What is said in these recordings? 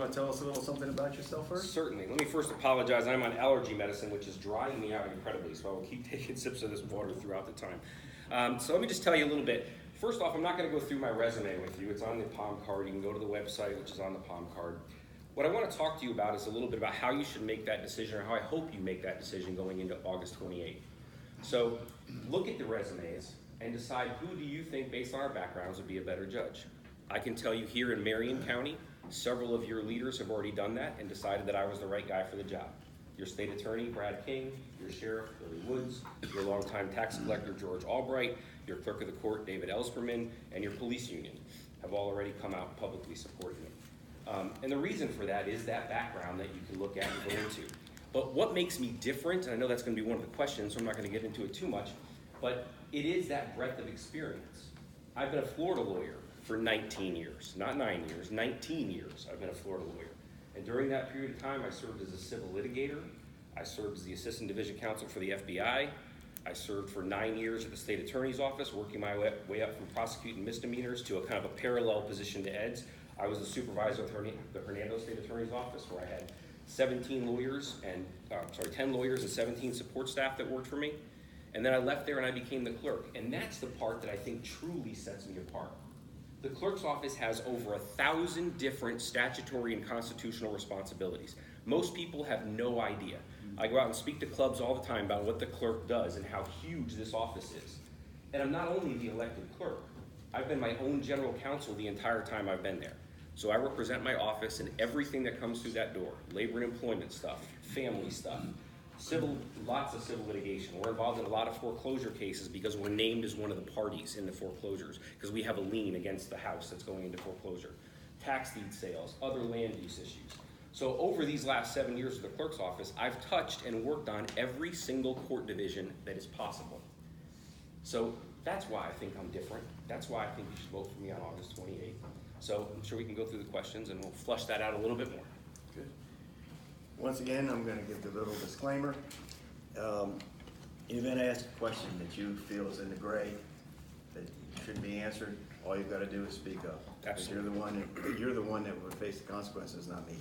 want to tell us a little something about yourself first? Certainly. Let me first apologize. I'm on allergy medicine, which is drying me out incredibly, so I will keep taking sips of this water throughout the time. So let me just tell you a little bit. First off, I'm not going to go through my resume with you. It's on the palm card. You can go to the website, which is on the palm card. What I want to talk to you about is a little bit about how you should make that decision, or how I hope you make that decision going into August 28th. So look at the resumes and decide who do you think, based on our backgrounds, would be a better judge. I can tell you here in Marion County, several of your leaders have already done that and decided that I was the right guy for the job. Your state attorney, Brad King, your sheriff, Billy Woods, your longtime tax collector, George Albright, your clerk of the court, David Ellsperman, and your police union have all already come out and publicly supported me. And the reason for that is that background that you can look at and go into. But what makes me different, and I know that's going to be one of the questions, so I'm not going to get into it too much, but it is that breadth of experience. I've been a Florida lawyer for 19 years, not 9 years, 19 years I've been a Florida lawyer. And during that period of time, I served as a civil litigator. I served as the assistant division counsel for the FBI. I served for 9 years at the state attorney's office, working my way up from prosecuting misdemeanors to a kind of a parallel position to Ed's. I was the supervisor of the Hernando State Attorney's Office, where I had 10 lawyers and 17 support staff that worked for me. And then I left there and I became the clerk. And that's the part that I think truly sets me apart. The clerk's office has over 1,000 different statutory and constitutional responsibilities. Most people have no idea. I go out and speak to clubs all the time about what the clerk does and how huge this office is. And I'm not only the elected clerk, I've been my own general counsel the entire time I've been there. So I represent my office in everything that comes through that door. Labor and employment stuff, family stuff, lots of civil litigation. We're involved in a lot of foreclosure cases because we're named as one of the parties in the foreclosures because we have a lien against the house that's going into foreclosure. Tax deed sales, other land use issues. So over these last 7 years of the clerk's office, I've touched and worked on every single court division that is possible. So that's why I think I'm different. That's why I think you should vote for me on August 28th. So I'm sure we can go through the questions and we'll flush that out a little bit more. Good. Once again, I'm going to give the little disclaimer. You're going to ask a question that you feel is in the gray, that should be answered. All you've got to do is speak up. Absolutely. You're the one that would face the consequences, not me.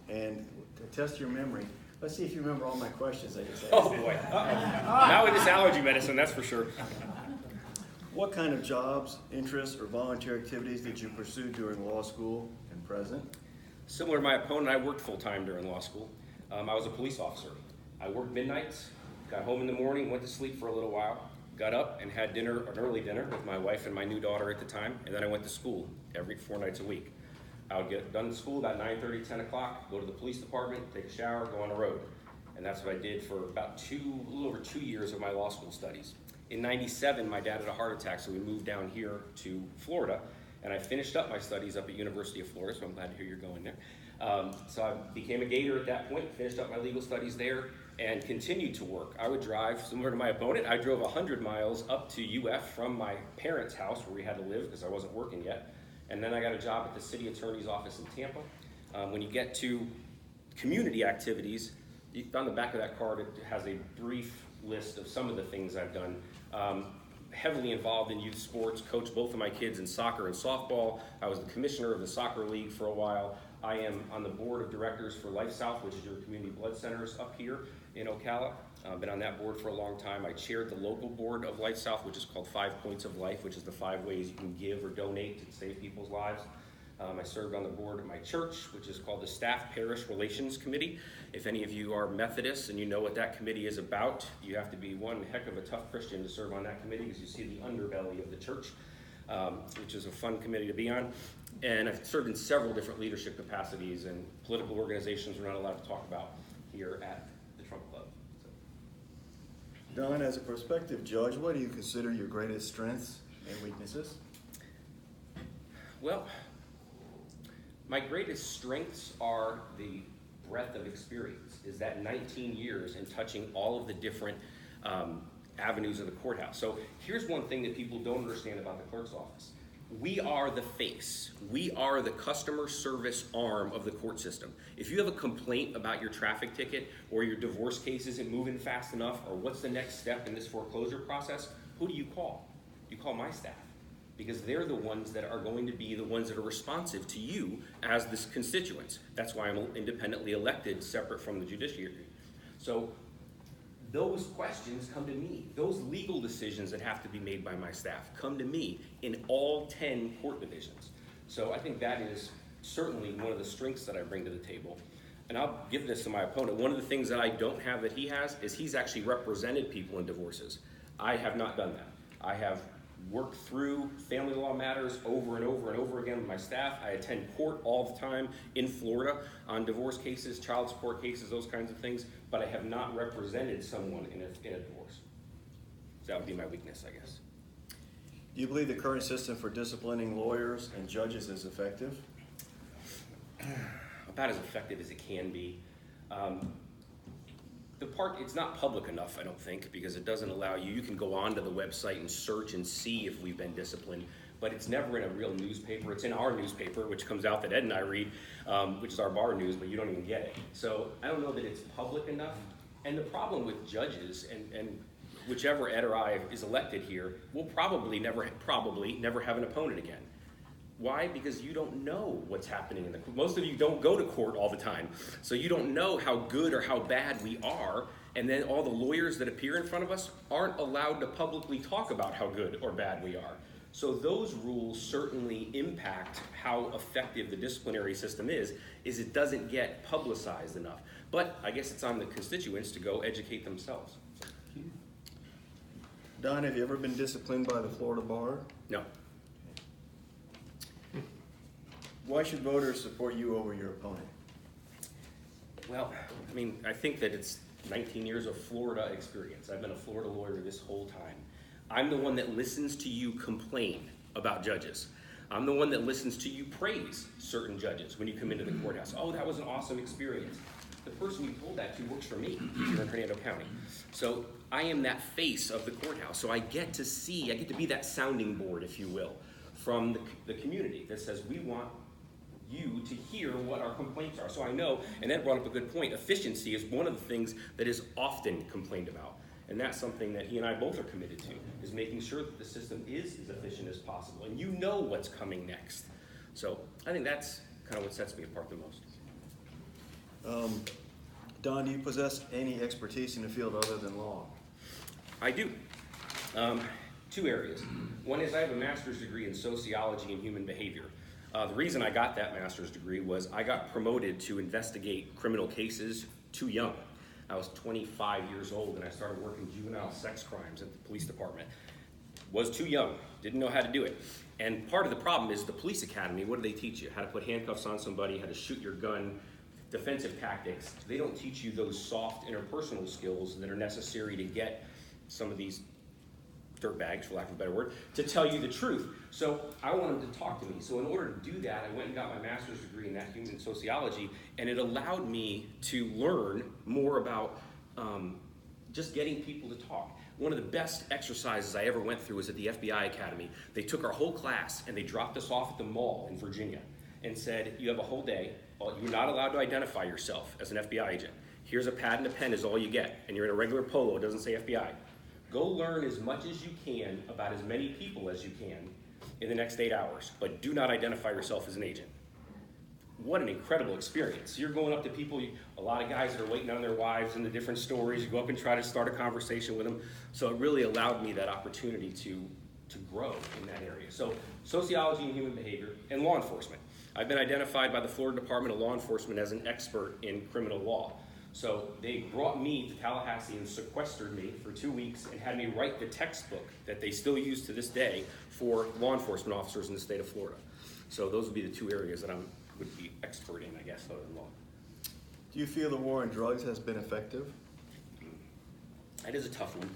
And to test your memory, let's see if you remember all my questions I just asked. Oh boy. Not with this allergy medicine, that's for sure. What kind of jobs, interests, or volunteer activities did you pursue during law school and present? Similar to my opponent, I worked full-time during law school. I was a police officer. I worked midnights, got home in the morning, went to sleep for a little while, got up and had an early dinner with my wife and my new daughter at the time, and then I went to school every 4 nights a week. I would get done with school about 9:30, 10 o'clock, go to the police department, take a shower, go on the road. And that's what I did for about a little over 2 years of my law school studies. In '97, my dad had a heart attack, so we moved down here to Florida, and I finished up my studies up at University of Florida, so I'm glad to hear you're going there. So I became a Gator at that point, finished up my legal studies there, and continued to work. I would drive, similar to my opponent, I drove 100 miles up to UF from my parents' house where we had to live because I wasn't working yet, and then I got a job at the city attorney's office in Tampa. When you get to community activities, on the back of that card, it has a brief list of some of the things I've done. Heavily involved in youth sports, coached both of my kids in soccer and softball. I was the commissioner of the soccer league for a while. I am on the board of directors for Life South, which is your community blood centers up here in Ocala. I've been on that board for a long time. I chaired the local board of Life South, which is called 5 Points of Life, which is the 5 ways you can give or donate to save people's lives. I served on the board of my church, which is called the Staff Parish Relations Committee. If any of you are Methodists and you know what that committee is about, you have to be one heck of a tough Christian to serve on that committee because you see the underbelly of the church, which is a fun committee to be on. And I've served in several different leadership capacities and political organizations we're not allowed to talk about here at the Trump Club. Don, as a prospective judge, what do you consider your greatest strengths and weaknesses? Well, my greatest strengths are the breadth of experience, is that 19 years in touching all of the different avenues of the courthouse. So here's one thing that people don't understand about the clerk's office. We are the face. We are the customer service arm of the court system. If you have a complaint about your traffic ticket or your divorce case isn't moving fast enough or what's the next step in this foreclosure process, who do you call? You call my staff. because they're the ones that are going to be the ones that are responsive to you as the constituents. That's why I'm independently elected, separate from the judiciary. So those questions come to me. Those legal decisions that have to be made by my staff come to me in all 10 court divisions. So I think that is certainly one of the strengths that I bring to the table. And I'll give this to my opponent. One of the things that I don't have that he has is he's actually represented people in divorces. I have not done that. I have worked through family law matters over and over and over again with my staff. I attend court all the time in Florida on divorce cases, child support cases, those kinds of things, but I have not represented someone in a divorce. So that would be my weakness, I guess. Do you believe the current system for disciplining lawyers and judges is effective? About as effective as it can be. It's not public enough, I don't think, because it doesn't allow you can go onto the website and search and see if we've been disciplined, but it's never in a real newspaper. It's in our newspaper, which comes out that Ed and I read, which is our bar news, but you don't even get it. So I don't know that it's public enough. And the problem with judges, and whichever Ed or I is elected here, we'll probably never have an opponent again. Why? Because you don't know what's happening in the court. Most of you don't go to court all the time, so you don't know how good or how bad we are, and then all the lawyers that appear in front of us aren't allowed to publicly talk about how good or bad we are. So those rules certainly impact how effective the disciplinary system is it doesn't get publicized enough. But I guess it's on the constituents to go educate themselves. Don, have you ever been disciplined by the Florida Bar? No. Why should voters support you over your opponent? Well, I mean, I think that it's 19 years of Florida experience. I've been a Florida lawyer this whole time. I'm the one that listens to you complain about judges. I'm the one that listens to you praise certain judges when you come into the courthouse. Oh, that was an awesome experience. The person you told that to works for me here in Hernando County. So I am that face of the courthouse. So I get to be that sounding board, if you will, from the community that says we want you to hear what our complaints are. So I know, and Ed brought up a good point, efficiency is one of the things that is often complained about. And that's something that he and I both are committed to, is making sure that the system is as efficient as possible. And you know what's coming next. So I think that's kind of what sets me apart the most. Don, do you possess any expertise in the field other than law? I do. 2 areas. One is I have a master's degree in sociology and human behavior. The reason I got that master's degree was I got promoted to investigate criminal cases too young. I was 25 years old and I started working juvenile sex crimes at the police department. Was too young, didn't know how to do it. And part of the problem is the police academy, what do they teach you? How to put handcuffs on somebody, how to shoot your gun, defensive tactics. They don't teach you those soft interpersonal skills that are necessary to get some of these dirtbags, for lack of a better word, to tell you the truth. So I want them to talk to me. So in order to do that, I went and got my master's degree in that human sociology, and it allowed me to learn more about just getting people to talk. One of the best exercises I ever went through was at the FBI Academy. They took our whole class and they dropped us off at the mall in Virginia and said, you have a whole day. You're not allowed to identify yourself as an FBI agent. Here's a pad and a pen is all you get. And you're in a regular polo, it doesn't say FBI. Go learn as much as you can about as many people as you can in the next 8 hours, but do not identify yourself as an agent. What an incredible experience. You're going up to people, a lot of guys that are waiting on their wives and the different stories. You go up and try to start a conversation with them. So it really allowed me that opportunity to grow in that area. So sociology and human behavior and law enforcement. I've been identified by the Florida Department of Law Enforcement as an expert in criminal law. So they brought me to Tallahassee and sequestered me for 2 weeks and had me write the textbook that they still use to this day for law enforcement officers in the state of Florida. So those would be the 2 areas that I would be expert in, I guess, other than law. Do you feel the war on drugs has been effective? That is a tough one.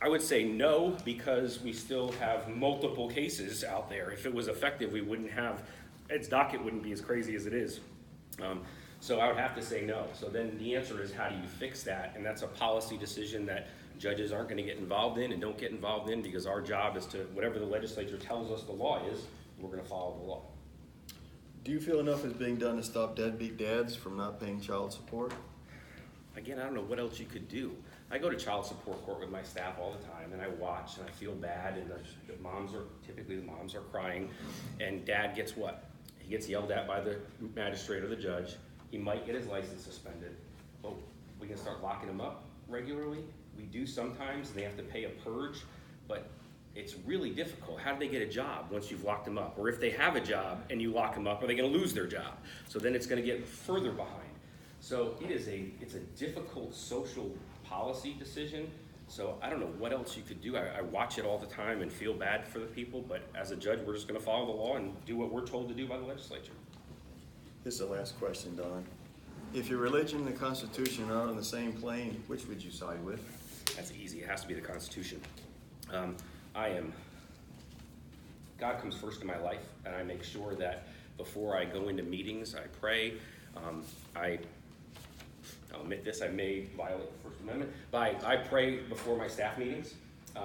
I would say no, because we still have multiple cases out there. If it was effective, we wouldn't have, its docket wouldn't be as crazy as it is. So I would have to say no. So then the answer is, how do you fix that? And that's a policy decision that judges aren't going to get involved in and don't get involved in, because our job is to, whatever the legislature tells us the law is, we're going to follow the law. Do you feel enough is being done to stop deadbeat dads from not paying child support? again, I don't know what else you could do. I go to child support court with my staff all the time, and I watch, and I feel bad, and typically the moms are crying, and dad gets what? He gets yelled at by the magistrate or the judge. He might get his license suspended. Oh, we can start locking him up regularly. We do sometimes, and they have to pay a purge, but it's really difficult. How do they get a job once you've locked them up? Or if they have a job and you lock them up, are they gonna lose their job? So then it's gonna get further behind. So it's a difficult social policy decision. So I don't know what else you could do. I watch it all the time and feel bad for the people, but as a judge, we're just gonna follow the law and do what we're told to do by the legislature. This is the last question, Don. If your religion and the Constitution are on the same plane, which would you side with? That's easy. It has to be the Constitution. God comes first in my life, and I make sure that before I go into meetings, I pray. I'll admit this, I may violate the First Amendment, but I pray before my staff meetings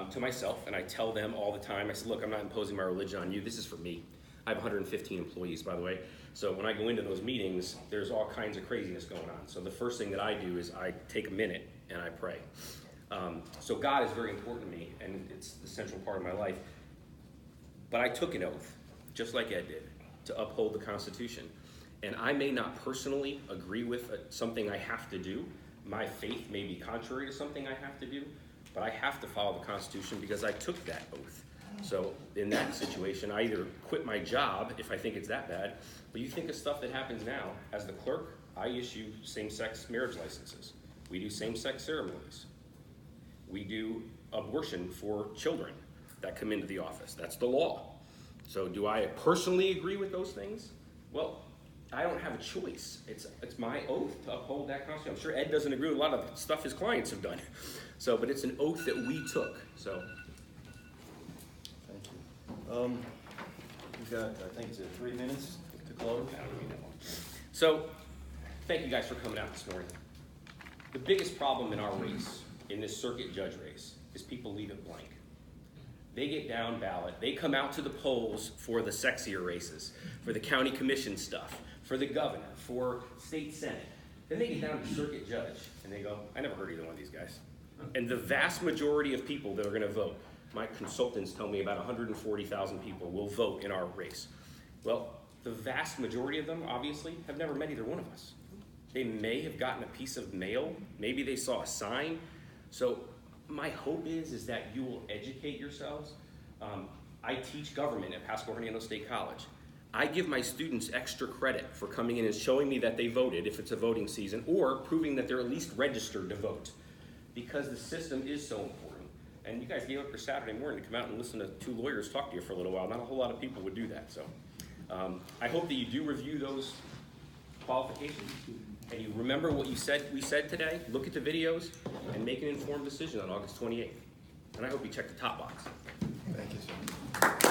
to myself, and I tell them all the time, I said, look, I'm not imposing my religion on you, this is for me. I have 115 employees, by the way, so when I go into those meetings, there's all kinds of craziness going on. So the first thing that I do is I take a minute and I pray. So God is very important to me, and it's the central part of my life. But I took an oath, just like Ed did, to uphold the Constitution. And I may not personally agree with something I have to do. My faith may be contrary to something I have to do, but I have to follow the Constitution because I took that oath. So in that situation, I either quit my job if I think it's that bad, but you think of stuff that happens now. As the clerk, I issue same-sex marriage licenses. We do same-sex ceremonies. We do abortion for children that come into the office. That's the law. So do I personally agree with those things? Well, I don't have a choice. It's my oath to uphold that Constitution. I'm sure Ed doesn't agree with a lot of stuff his clients have done. So, but it's an oath that we took. So, thank you. We've got, I think it's 3 minutes to close. I don't need that one. So, thank you guys for coming out this morning. The biggest problem in our race, in this circuit judge race, is people leave it blank. They get down ballot. They come out to the polls for the sexier races, for the county commission stuff, for the governor, for state senate. Then they get down to circuit judge, and they go, I never heard of either one of these guys. And the vast majority of people that are going to vote, my consultants tell me about 140,000 people will vote in our race. Well, the vast majority of them, obviously, have never met either one of us. They may have gotten a piece of mail. Maybe they saw a sign. So my hope is that you will educate yourselves. I teach government at Pasco Hernando State College. I give my students extra credit for coming in and showing me that they voted if it's a voting season, or proving that they're at least registered to vote, because the system is so important. And you guys gave up your Saturday morning to come out and listen to 2 lawyers talk to you for a little while. Not a whole lot of people would do that. So I hope that you do review those qualifications, and you remember what we said today. Look at the videos and make an informed decision on August 28th. And I hope you check the top box. Thank you, sir.